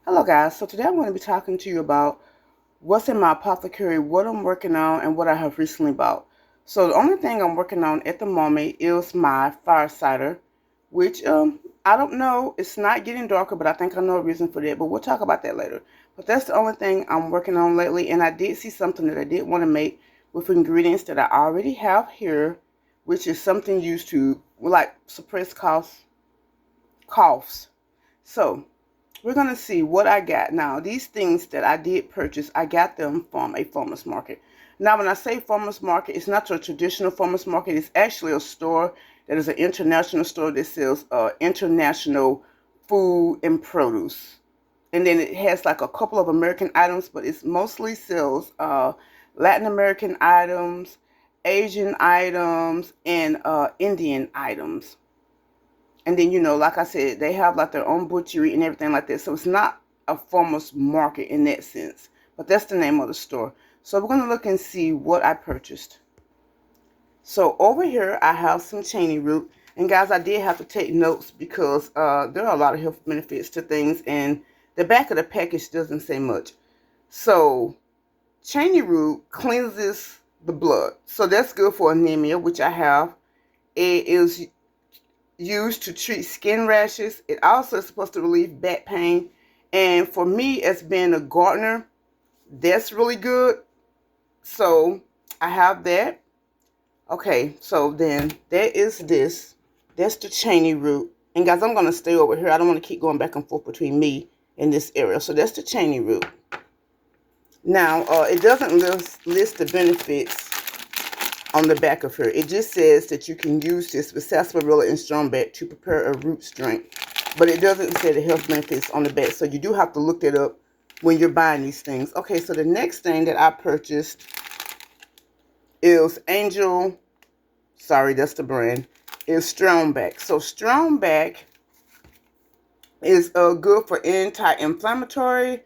Hello guys, so today I'm going to be talking to you about what's in my apothecary, what I'm working on, and what I have recently bought. So the only thing I'm working on at the moment is my fire cider, which I don't know, it's not getting darker, but I think I know a reason for that, but we'll talk about that later. But that's the only thing I'm working on lately, and I did see something that I did want to make with ingredients that I already have here, which is something used to like suppress coughs. So we're going to see what I got. Now, these things that I did purchase, I got them from a farmer's market. Now, when I say farmer's market, it's not a traditional farmer's market. It's actually a store that is an international store that sells international food and produce. And then it has like a couple of American items, but it mostly sells Latin American items, Asian items, and Indian items. And then, like I said, they have like their own butchery and everything like that. So it's not a farmer's market in that sense. But that's the name of the store. So we're going to look and see what I purchased. So over here, I have some cheney root. And guys, I did have to take notes because there are a lot of health benefits to things. And the back of the package doesn't say much. So cheney root cleanses the blood. So that's good for anemia, which I have. It is used to treat skin rashes. It also is supposed to relieve back pain. And for me, as being a gardener, that's really good. So I have that. Okay, so then there is this. That's the cheney root. And guys, I'm going to stay over here. I don't want to keep going back and forth between me and this area. So that's the cheney root. Now, it doesn't list the benefits on the back of here. It just says that you can use this with sarsaparilla and strongback to prepare a root drink. But it doesn't say the health benefits on the back. So you do have to look that up when you're buying these things. Okay, so the next thing that I purchased is that's the brand, is Strongback. So Strongback is good for anti-inflammatory.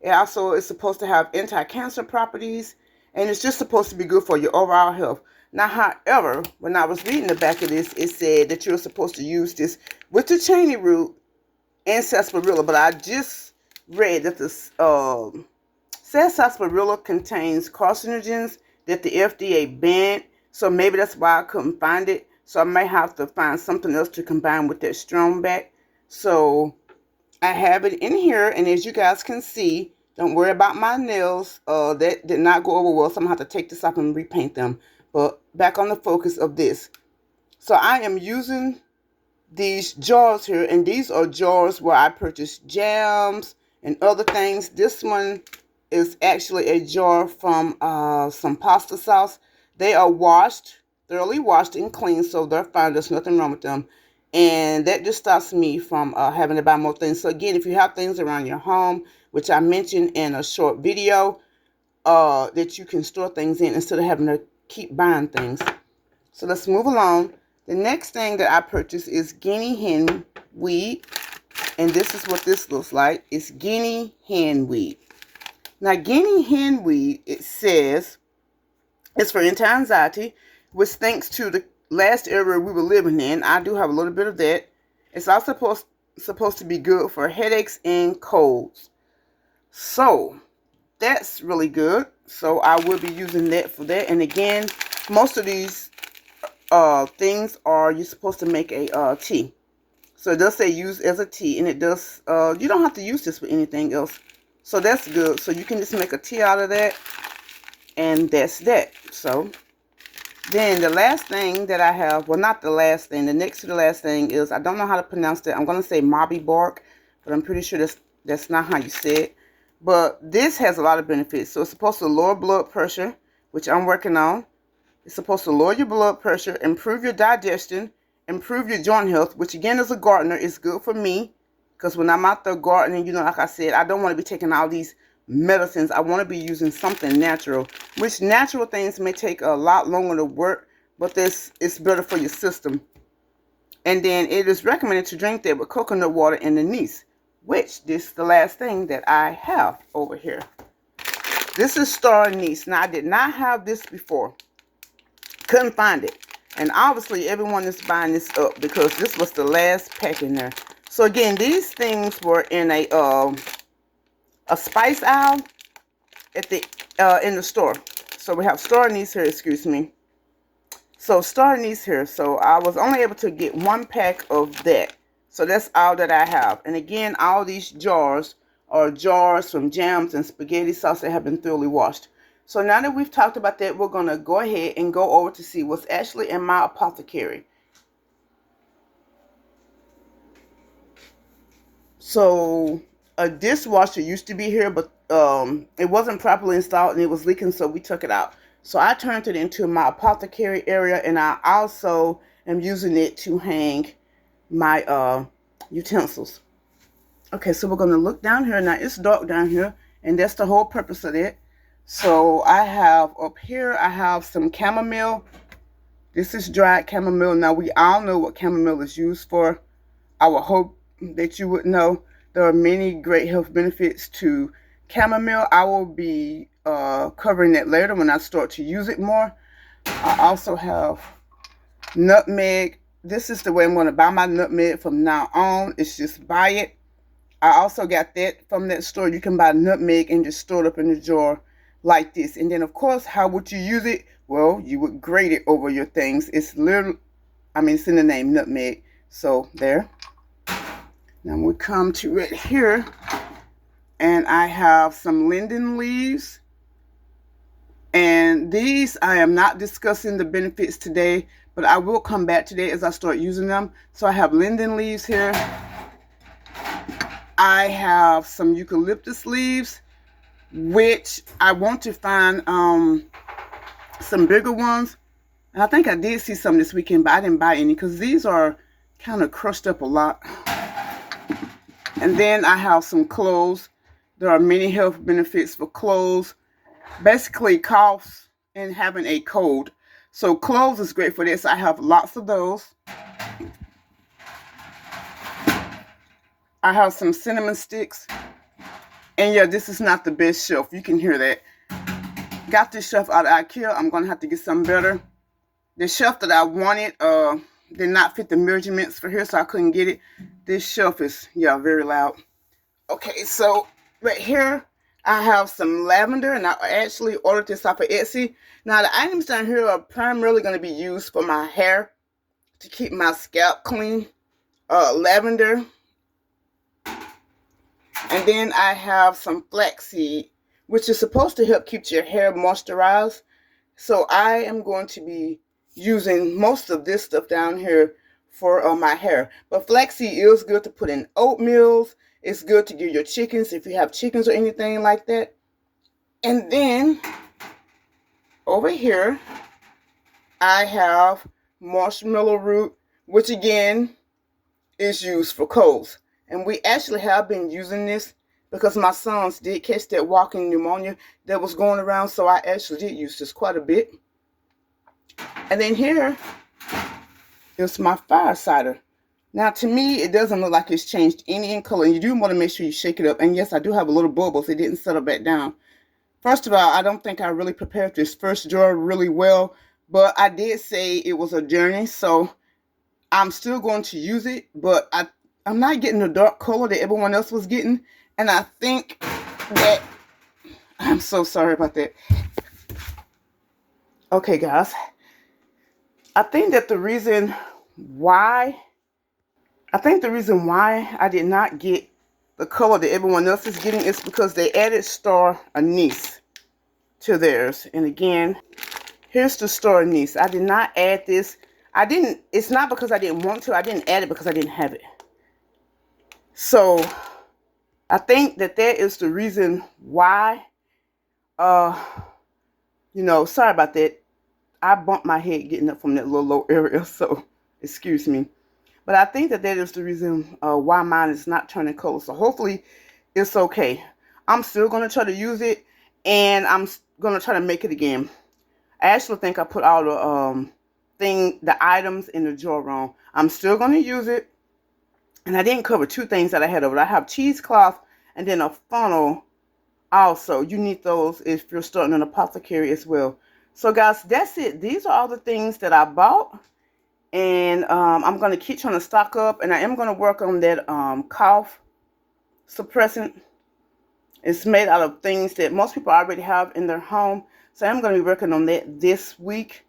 It also is supposed to have anti-cancer properties. And it's just supposed to be good for your overall health. Now, however, when I was reading the back of this, it said that you're supposed to use this with the cheney root and sarsaparilla. But I just read that this says sarsaparilla contains carcinogens that the FDA banned. So maybe that's why I couldn't find it. So I may have to find something else to combine with that Strongback. So I have it in here. And as you guys can see, don't worry about my nails. That did not go over well, so I'm going to have to take this off and repaint them. But back on the focus of this. So I am using these jars here, and these are jars where I purchased jams and other things. This one is actually a jar from some pasta sauce. They are thoroughly washed and cleaned, so they're fine. There's nothing wrong with them. And that just stops me from having to buy more things. So again, if you have things around your home, which I mentioned in a short video, that you can store things in instead of having to keep buying things. So let's move along. The next thing that I purchased is guinea hen weed. And this is what this looks like. It's guinea hen weed. Now, guinea hen weed, it says, it's for anti-anxiety, which thanks to the last era we were living in, I do have a little bit of that. It's also supposed to be good for headaches and colds. So that's really good. So I will be using that for that. And again, most of these things are you're supposed to make a tea. So it does say use as a tea, and it does. You don't have to use this for anything else. So that's good. So you can just make a tea out of that, and that's that. So then the last thing that I have, well, not the last thing, the next to the last thing is, I don't know how to pronounce that. I'm going to say Mobby bark, but I'm pretty sure that's not how you say it. But this has a lot of benefits. So it's supposed to lower blood pressure, which I'm working on. It's supposed to lower your blood pressure, improve your digestion, improve your joint health, which again, as a gardener, is good for me. Because when I'm out there gardening, like I said, I don't want to be taking all these medicines. I want to be using something natural, which natural things may take a lot longer to work, but it's better for your system. And then it is recommended to drink that with coconut water and anise, which this is the last thing that I have over here. This is star anise. Now, I did not have this before. Couldn't find it. And obviously everyone is buying this up because this was the last pack in there. So again, these things were in a a spice aisle at the in the store. So we have store anise here, excuse me. So store anise here. So I was only able to get 1 pack of that. So that's all that I have. And again, all these jars are jars from jams and spaghetti sauce that have been thoroughly washed. So now that we've talked about that, we're going to go ahead and go over to see what's actually in my apothecary. So a dishwasher used to be here, but it wasn't properly installed and it was leaking, so we took it out. So I turned it into my apothecary area, and I also am using it to hang my utensils. Okay, so we're going to look down here. Now it's dark down here, and that's the whole purpose of it. So I have up here, I have some chamomile. This is dried chamomile. Now we all know what chamomile is used for. I would hope that you would know there are many great health benefits to chamomile. I will be covering that later when I start to use it more. I also have nutmeg. This is the way I'm going to buy my nutmeg from now on. It's just buy it. I also got that from that store. You can buy nutmeg and just store it up in a jar like this. And then, of course, how would you use it? Well, you would grate it over your things. It's literally, it's in the name, nutmeg. So there. Now we come to right here, and I have some linden leaves. And these, I am not discussing the benefits today, but I will come back today as I start using them. So I have linden leaves here. I have some eucalyptus leaves, which I want to find some bigger ones. And I think I did see some this weekend, but I didn't buy any because these are kind of crushed up a lot. And then I have some cloves. There are many health benefits for cloves. Basically, coughs and having a cold. So cloves is great for this. I have lots of those. I have some cinnamon sticks. And yeah, this is not the best shelf. You can hear that. Got this shelf out of IKEA. I'm going to have to get something better. The shelf that I wanted did not fit the measurements for here, so I couldn't get it. This shelf is, very loud. Okay, so right here, I have some lavender, and I actually ordered this off of Etsy. Now, the items down here are primarily going to be used for my hair to keep my scalp clean. Lavender. And then I have some flaxseed, which is supposed to help keep your hair moisturized. So I am going to be using most of this stuff down here for my hair. But flaxseed is good to put in oatmeals. It's good to give your chickens if you have chickens or anything like that. And then over here, I have marshmallow root, which again is used for colds. And we actually have been using this because my sons did catch that walking pneumonia that was going around. So I actually did use this quite a bit. And then here is my fire cider. Now, to me, it doesn't look like it's changed any in color. You do want to make sure you shake it up. And yes, I do have a little bubbles. It didn't settle back down. First of all, I don't think I really prepared this first jar really well. But I did say it was a journey. So I'm still going to use it. But I'm not getting the dark color that everyone else was getting. And I think that... I'm so sorry about that. Okay, guys. I think that the reason why I did not get the color that everyone else is getting is because they added star anise to theirs. And again, here's the star anise. I did not add this. It's not because I didn't want to. I didn't add it because I didn't have it. So I think that is the reason why. Sorry about that. I bumped my head getting up from that little low area, so excuse me. But I think that is the reason why mine is not turning color. So hopefully it's okay. I'm still going to try to use it, and I'm going to try to make it again. I actually think I put all the items in the jar wrong. I'm still going to use it. And I didn't cover two things that I had over it. I have cheesecloth and then a funnel also. You need those if you're starting an apothecary as well. So guys, that's it. These are all the things that I bought. And I'm going to keep trying to stock up. And I am going to work on that cough suppressant. It's made out of things that most people already have in their home. So I'm going to be working on that this week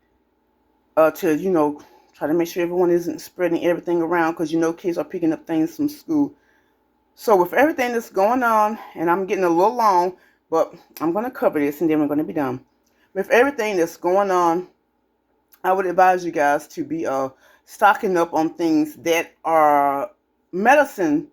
to, try to make sure everyone isn't spreading everything around because, kids are picking up things from school. So with everything that's going on, and I'm getting a little long, but I'm going to cover this and then we're going to be done. With everything that's going on, I would advise you guys to be stocking up on things that are medicinal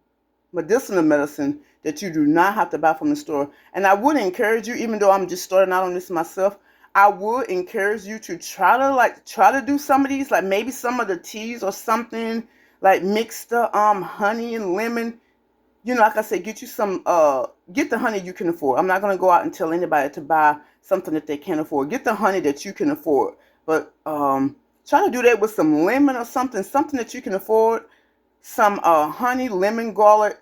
medicine that you do not have to buy from the store. And I would encourage you, even though I'm just starting out on this myself, I would encourage you to try to do some of these, like maybe some of the teas or something, like mix the honey and lemon. Like I said, get you some get the honey you can afford. I'm not gonna go out and tell anybody to buy something that they can't afford. Get the honey that you can afford. But try to do that with some lemon or something that you can afford. Some honey, lemon, garlic,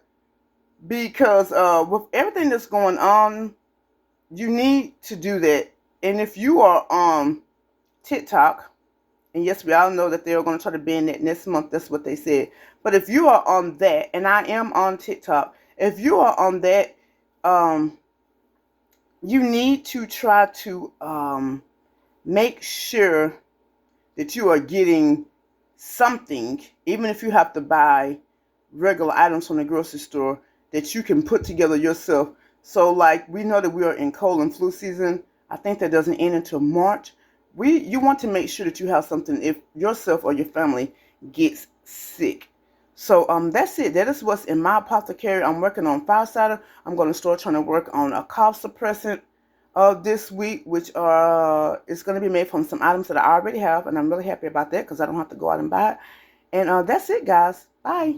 because with everything that's going on, you need to do that. And if you are on TikTok, and yes, we all know that they're going to try to ban that next month. That's what they said. But if you are on that, and I am on TikTok, if you are on that, you need to try to make sure that you are getting something, even if you have to buy regular items from the grocery store, that you can put together yourself. So like we know that we are in cold and flu season. I think that doesn't end until March. You want to make sure that you have something if yourself or your family gets sick. So that's it. That is what's in my apothecary. I'm working on fire cider. I'm going to start trying to work on a cough suppressant this week, which is going to be made from some items that I already have, and I'm really happy about that because I don't have to go out and buy it. And that's it, guys. Bye.